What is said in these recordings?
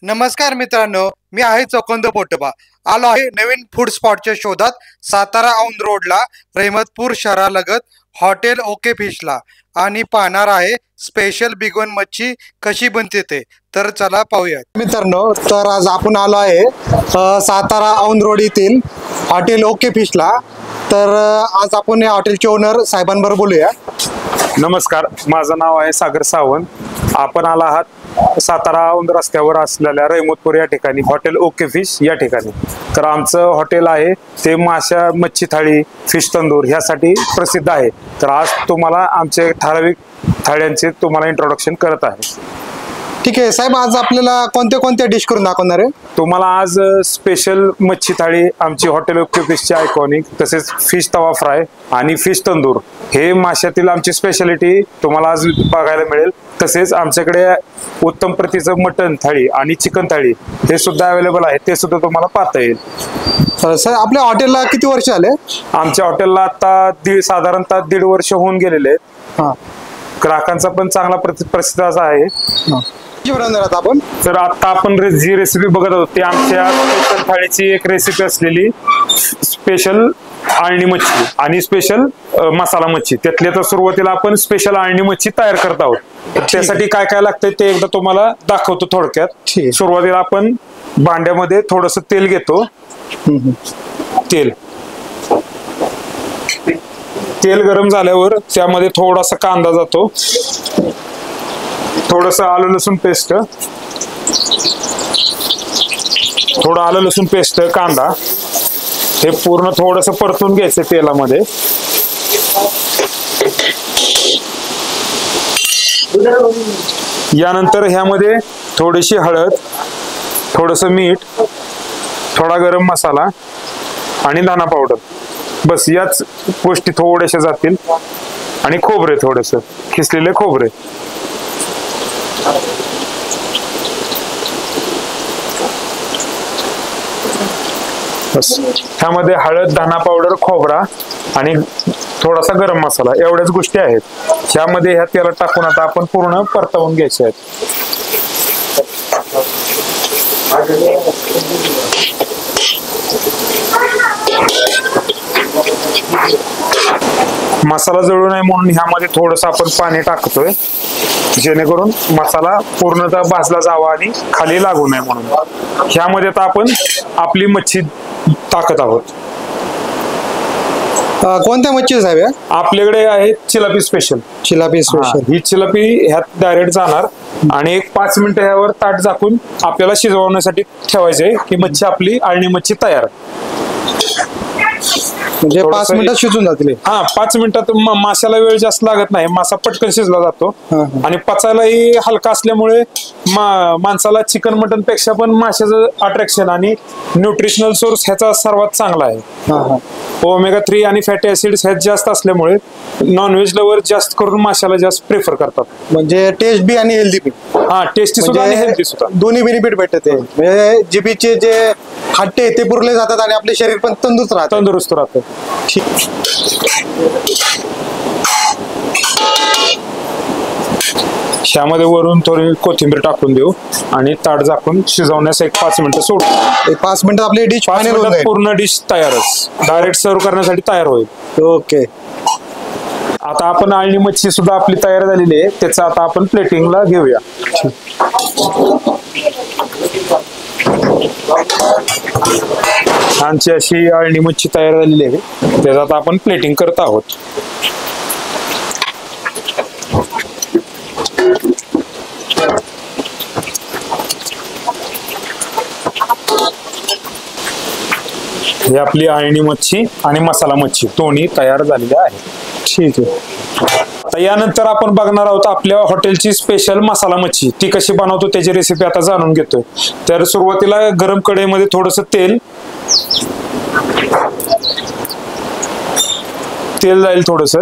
नमस्कार मित्रांनो, मी आहे चोकंद पोटोबा. आलो आहे नवीन फूड स्पॉटच्या शोधात. सातारा औंध रोडला रहमतपूर शहरालगत हॉटेल ओके फिशला आणि पाहणार आहे स्पेशल बिगवन मच्छी कशी बनते ते. तर चला पाहूया मित्रांनो. तर आज आपण आलो आहे सातारा औंध रोड येथील हॉटेल ओके फिशला. तर आज आपण या हॉटेलचे ओनर साहेबांबरोबर बोलूया. नमस्कार, माझं नाव आहे सागर सावंत. आपण आला आहात सातारा औंध रस्त्यावर असलेल्या रहमतपूर या ठिकाणी हॉटेल ओके फिश या ठिकाणी. तर आमचं हॉटेल आहे ते माशा मच्छी थाळी, फिश तंदूर ह्यासाठी प्रसिद्ध आहे. तर आज तुम्हाला आमचे ठराविक थाळ्यांचे तुम्हाला इंट्रोडक्शन करत आहे. ठीक आहे साहेब, आज आपल्याला कोणत्या कोणत्या डिश करून दाखवणार आहे? तुम्हाला आज स्पेशल मच्छी थाळी आमची हॉटेल ओके फिशची आयकॉनिक, तसेच फिश तवा फ्राय आणि फिश तंदूर हे माशातील आमची स्पेशालिटी तुम्हाला आज बघायला मिळेल. तसेच आमच्याकडे उत्तम प्रतीचं मटन थाळी आणि चिकन थाळी हे सुद्धा अवेलेबल आहे, ते सुद्धा तुम्हाला पाहता येईल. सर, आपल्या हॉटेलला किती वर्ष आले? आमच्या हॉटेलला आता साधारणतः 1.5 वर्ष होऊन गेलेले आहेत. ग्राहकांचा पण चांगला प्रसिद्ध असा आहे. आपण तर आता आपण जी रेसिपी बघत आहोत ती आमच्या स्पेशल थाळीची एक रेसिपी असलेली स्पेशल आळणी मच्छी आणि स्पेशल मसाला मच्छी. त्यातल्या तर सुरुवातीला आपण स्पेशल आळणी मच्छी तयार करत आहोत. त्यासाठी काय काय लागतंय ते एकदा तुम्हाला दाखवतो थोडक्यात. सुरुवातीला आपण भांड्यामध्ये थोडस तेल घेतो. तेल गरम झाल्यावर त्यामध्ये थोडासा कांदा जातो, थोडस आलं लसूण पेस्ट, थोडं आलं लसूण पेस्ट, कांदा हे पूर्ण थोडस परतून घ्यायचं तेलामध्ये. यानंतर ह्यामध्ये थोडीशी हळद, थोडस मीठ, थोडा गरम मसाला आणि धना पावडर, बस याच गोष्टी थोड्याशा जातील. आणि खोबरे, थोडस खिसलेले खोबरे. ह्यामध्ये हळद, धना पावडर, खोबरा आणि थोडासा गरम मसाला एवढ्याच गोष्टी आहेत. ह्यामध्ये ह्या तेलात टाकून आता आपण पूर्ण परतवून घ्यायचे आहेत. मसाला जळू नये म्हणून ह्यामध्ये थोडस आपण पाणी टाकतोय, जेणेकरून मसाला पूर्णतः भाजला जावा आणि खाली लागू नये म्हणून. ह्यामध्ये आता आपण आपली मच्छी टाकत आहोत. कोणत्या मच्छी साहेब? आपल्याकडे आहे चिलापी स्पेशल. चिलापी स्पेशल. ही चिलापी ह्यात डायरेक्ट जाणार आणि एक 5 मिनिटं ह्यावर ताट झाकून आपल्याला शिजवण्यासाठी ठेवायचंय की मच्छी आपली आळणी मच्छी तयार. म्हणजे 5 मिनिटात शिजून जातील. 5 मिनिटात माशाला वेळ जास्त लागत नाही, मासा पटकन शिजला जातो आणि पचायलाही हलका असल्यामुळे माणसाला चिकन मटन पेक्षा पण माशाचं अट्रॅक्शन आणि न्यूट्रिशनल सोर्स ह्याचा सर्वात चांगला आहे. ओमेगा 3 आणि फॅटी ऍसिड्स ह्यात जास्त असल्यामुळे नॉनव्हेज लवर जास्त करून माशाला जास्त प्रेफर करतात. म्हणजे टेस्ट बी आणि हेल्दी बी. टेस्टी सुद्धा आणि हेल्दी सुद्धा, दोन्ही बेनिफिट भेटते. म्हणजे जिबीचे जे हट्टे ते पुरले जातात आणि आपले शरीर पण तंदुरुस्त राहतं. ह्यामध्ये वरून थोडी कोथिंबीर टाकून देऊ आणि ताट झाकून शिजवण्यास एक 5 मिनिटं सोडू. 5 मिनिटात आपली डिश पूर्ण डिश तयारच, डायरेक्ट सर्व करण्यासाठी तयार होईल. ओके. आता आपण आळणी मच्छी सुद्धा आपली तयार झालेली आहे, त्याचं आता आपण प्लेटिंगला घेऊया. छानशी अशी आळणी मच्छी तयार झालेली आहे, त्याचं आता आपण प्लेटिंग करत आहोत. ही आपली आळणी मच्छी आणि मसाला मच्छी दोन्ही तयार झालेल्या आहेत. ठीक आहे. आता यानंतर आपण बघणार आहोत आपल्या हॉटेलची स्पेशल मसाला मच्छी. ती कशी बनवतो त्याची रेसिपी आता जाणून घेतोय. तर सुरुवातीला गरम कढईमध्ये थोडस तेल जाईल थोडस.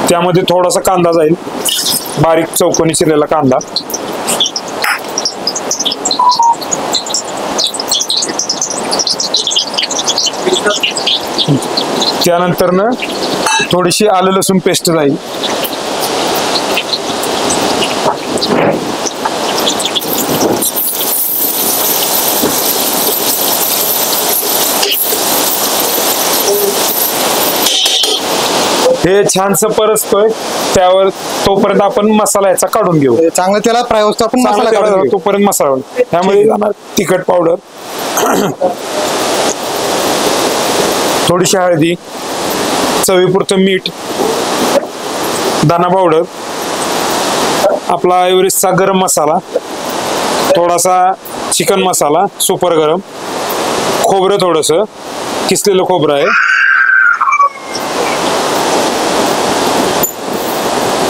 त्यामध्ये थोडासा कांदा जाईल, बारीक चौकोनी चिरलेला कांदा. त्यानंतर न थोडीशी आलं लसूण पेस्ट जाईल. हे छानसं परततोय त्यावर तोपर्यंत आपण मसाला याचा काढून घेऊ. चांगलं त्याला फ्राय होतो आपण मसाला काढून घेऊ. तोपर्यंत मसाला त्यामध्ये जाणार तिखट पावडर, थोडीशी हळदी, चवीपुरतं मीठ, दाणा पावडर, आपला एव्हरेस्टचा गरम मसाला, थोडासा चिकन मसाला सुपर गरम, खोबरं थोडंसं किसलेलं खोबरं आहे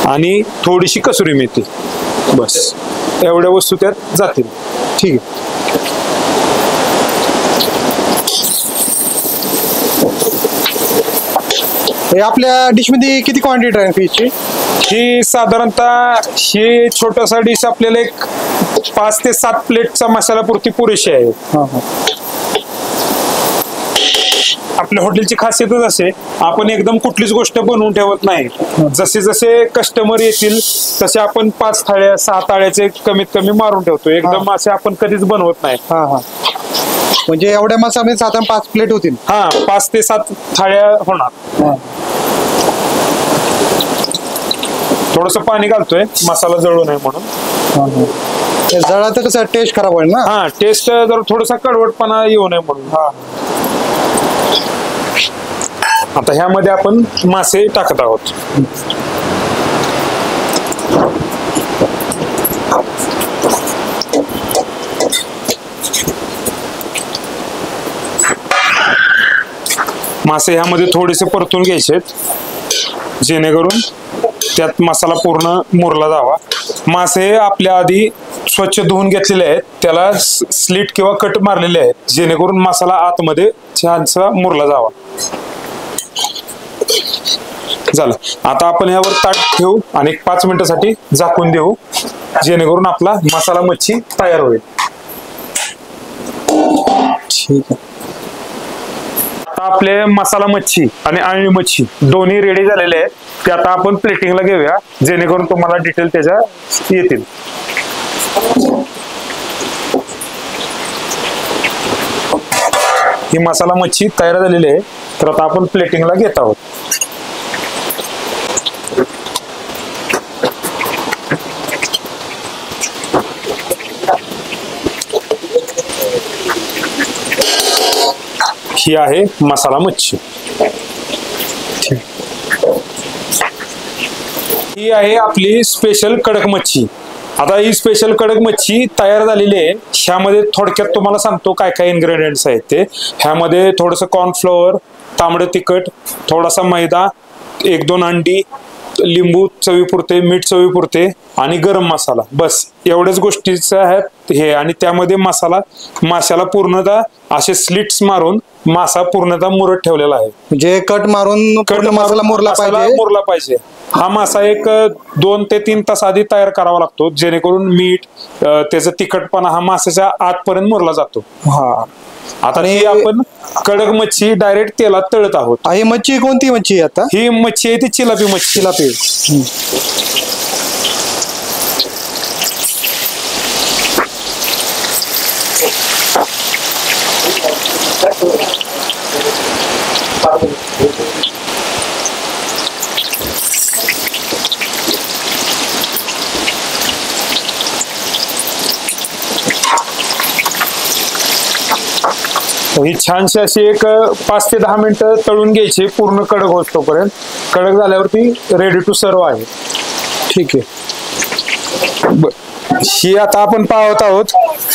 आणि थोडीशी कसुरी मेथी. बस एवढ्या वस्तू त्यात जातील. ठीक आहे. आपल्या डिश मध्ये किती क्वांटिटी आहे फिशची? ही साधारणतः ही छोटासा डिश आपल्याला एक 5 ते 7 प्लेटचा मसाला पुरती पुरेशी आहे. आपल्या हॉटेलची खासियतच असे, आपण एकदम कुठलीच गोष्ट बनवून ठेवत नाही. जसे जसे कस्टमर येतील तसे आपण 5 थाळ्या 6 थाळ्याचे कमीत कमी मारून ठेवतो. एकदम असे आपण कधीच बनवत नाही. म्हणजे एवढ्या मसाल्यामध्ये साधारण 5 प्लेट होतील. 5 ते 7 थाळ्या होणार. थोडस पाणी घालतोय मसाला जळू नये म्हणून. जळा तर कसं टेस्ट खराब होईल ना. टेस्ट जर थोडासा कडवटपणा येऊ नये म्हणून. आता ह्यामध्ये आपण मासे टाकत आहोत. मासे ह्यामध्ये थोडेसे परतून घ्यायचे जेणेकरून त्यात मसाला पूर्ण मुरला जावा. मासे आपल्या आधी स्वच्छ धुवून घेतलेले आहेत, त्याला स्लिट किंवा कट मारलेले आहेत जेणेकरून मसाला आतमध्ये छानसा मुरला जावा. झालं. आता आपण यावर ताट ठेवू आणि 5 मिनिटासाठी झाकून देऊ जेणेकरून आपला मसाला मच्छी तयार होईल. ठीक आहे. आता आपले मसाला मच्छी आणि आळणी मच्छी दोन्ही रेडी झालेले आहेत. ते आता आपण प्लेटिंगला घेऊया जेणेकरून तुम्हाला डिटेल त्याच्या येतील. ही मसाला मच्छी तयार झालेली आहे, तर आता आपण प्लेटिंगला घेत आहोत. ही आहे मसाला मच्छी. ही आहे आपली स्पेशल कडक मच्छी. आता ही स्पेशल कडक मच्छी तयार झालेली आहे. ह्यामध्ये थोडक्यात तुम्हाला सांगतो काय काय इन्ग्रेडियंट्स आहेत ते. ह्यामध्ये थोडंसं कॉर्नफ्लॉवर, तांबडं तिखट, थोडासा मैदा, 1-2 अंडी, लिंबू चवीपुरते, मीठ चवीपुरते आणि गरम मसाला. बस एवढ्याच गोष्टीचं आहेत हे. आणि त्यामध्ये माशाला पूर्णतः असे स्लिट्स मारून मासा पूर्णतः मुरत ठेवलेला आहे. म्हणजे कट मारून मसाला मुरला पाहिजे. हा मासा एक 2 ते 3 तास आधी तयार करावा लागतो जेणेकरून मीठ त्याचा तिखटपणा हा माशाच्या आतपर्यंत मुरला जातो. आता ही आपण कडक मच्छी डायरेक्ट तेलात तळत आहोत. ही मच्छी कोणती मच्छी आता? ही मच्छी आहे ती चिलापी मच्छी. ही छानशी अशी एक 5 ते 10 मिनिटं तळून घ्यायची पूर्ण कडक होतोपर्यंत. कडक झाल्यावरती रेडी टू सर्व आहे. ठीक आहे. ही आता आपण पाहत आहोत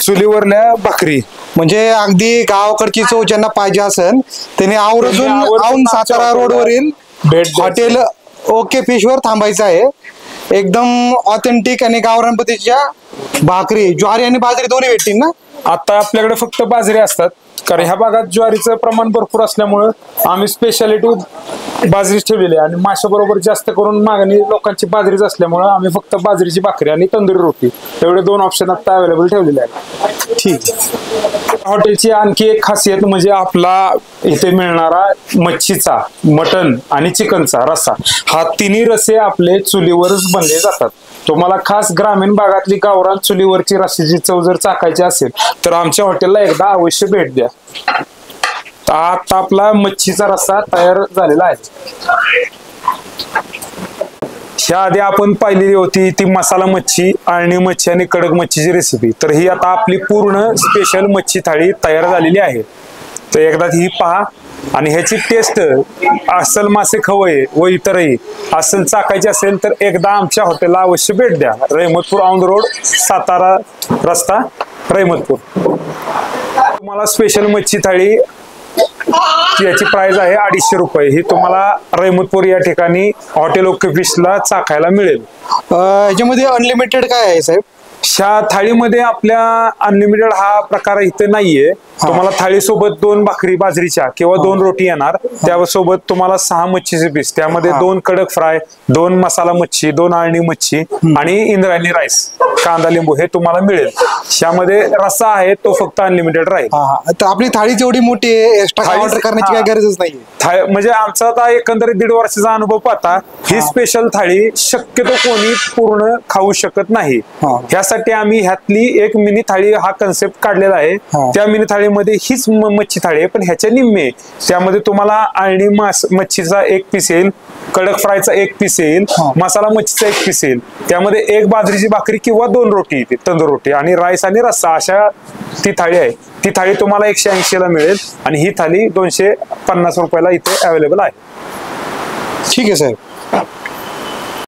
चुलीवरल्या भाकरी. म्हणजे अगदी गावाकडची चव ज्यांना पाहिजे असेल त्यांनी आवर्जून सातारा रोडवरील हॉटेल ओके फिशवर थांबायचं आहे. एकदम ऑथेंटिक आणि गावरान पद्धतीच्या भाकरी, ज्वारी आणि बाजरी दोन्ही भेटतील ना. आता आपल्याकडे फक्त बाजरी असतात कारण ह्या भागात ज्वारीचं प्रमाण भरपूर असल्यामुळं आम्ही स्पेशालिटी बाजरीच ठेवलेली आहे. आणि माशाबरोबर जास्त करून मागणी लोकांची बाजरीच असल्यामुळं आम्ही फक्त बाजरीची भाकरी आणि तंदुरी रोटी एवढे 2 ऑप्शन आता अवेलेबल ठेवलेले आहेत. ठीक आहे. हॉटेलची आणखी एक खासियत म्हणजे आपला इथे मिळणारा मच्छीचा, मटन आणि चिकनचा रस्सा, हा तिन्ही रस्से आपले चुलीवरच बनले जातात. तुम्हाला खास ग्रामीण भागातली गावरान चुलीवरची रस्स्याची चव जर चाकायची असेल तर आमच्या हॉटेलला एकदा अवश्य भेट द्या. आता आपला मच्छीचा रस्सा तयार झालेला आहे. ह्या आधी आपण पाहिलेली होती ती मसाला मच्छी, अळणी मच्छी आणि कडक मच्छीची रेसिपी. तर ही आता आपली पूर्ण स्पेशल मच्छी थाळी तयार झालेली आहे. तर एकदा ही पहा आणि ह्याची टेस्ट अस्सल मासे खवय व इतरही अस्सल चाकायची असेल तर एकदा आमच्या हॉटेलला अवश्य भेट द्या. रहमतपूर औंध रोड, सातारा रस्ता, रहमतपूर. तुम्हाला स्पेशल मच्छी थाळी याची प्राइस आहे 250 रुपये. ही तुम्हाला रहमतपूर या ठिकाणी हॉटेल ओके फिशला चाखायला मिळेल. याच्यामध्ये अनलिमिटेड काय आहे साहेब? ह्या थाळीमध्ये आपल्या अनलिमिटेड हा प्रकार इथे नाहीये. तुम्हाला थाळीसोबत 2 भाकरी बाजरीच्या किंवा 2 रोटी येणार. त्यासोबत तुम्हाला 6 मच्छीचे पीस, त्यामध्ये 2 कडक फ्राय, 2 मसाला मच्छी, 2 अळणी मच्छी आणि इंद्रायणी राईस, कांदा लिंबू हे तुम्हाला मिळेल. त्यामध्ये रस्सा आहे तो फक्त अनलिमिटेड राहील. तर आपली थाळी जेवढी मोठी आहे, एक्स्ट्रा ऑर्डर करण्याची काही गरजच नाही. म्हणजे आमचा आता एकंदरीत 1.5 वर्षाचा अनुभव पाहता ही स्पेशल थाळी शक्यतो कोणी पूर्ण खाऊ शकत नाही. ह्यासाठी आम्ही ह्यातली एक मिनी थाळी हा कन्सेप्ट काढलेला आहे. त्या मिनी थाळीमध्ये हीच मच्छी थाळी आहे, पण ह्याच्या निम्मे. त्यामध्ये तुम्हाला अळणी मच्छीचा 1 पीस येईल, कडक फ्रायचा 1 पीस येईल, मसाला मच्छीचा 1 पीस येईल. त्यामध्ये 1 बाजरीची भाकरी किंवा 2 रोटी येते, तंदूर रोटी आणि राईस आणि रस्सा, अशा ती थाळी आहे. ती थाळी तुम्हाला 180 ला मिळेल आणि ही थाळी 250 रुपयाला इथे अवेलेबल आहे. ठीक आहे साहेब.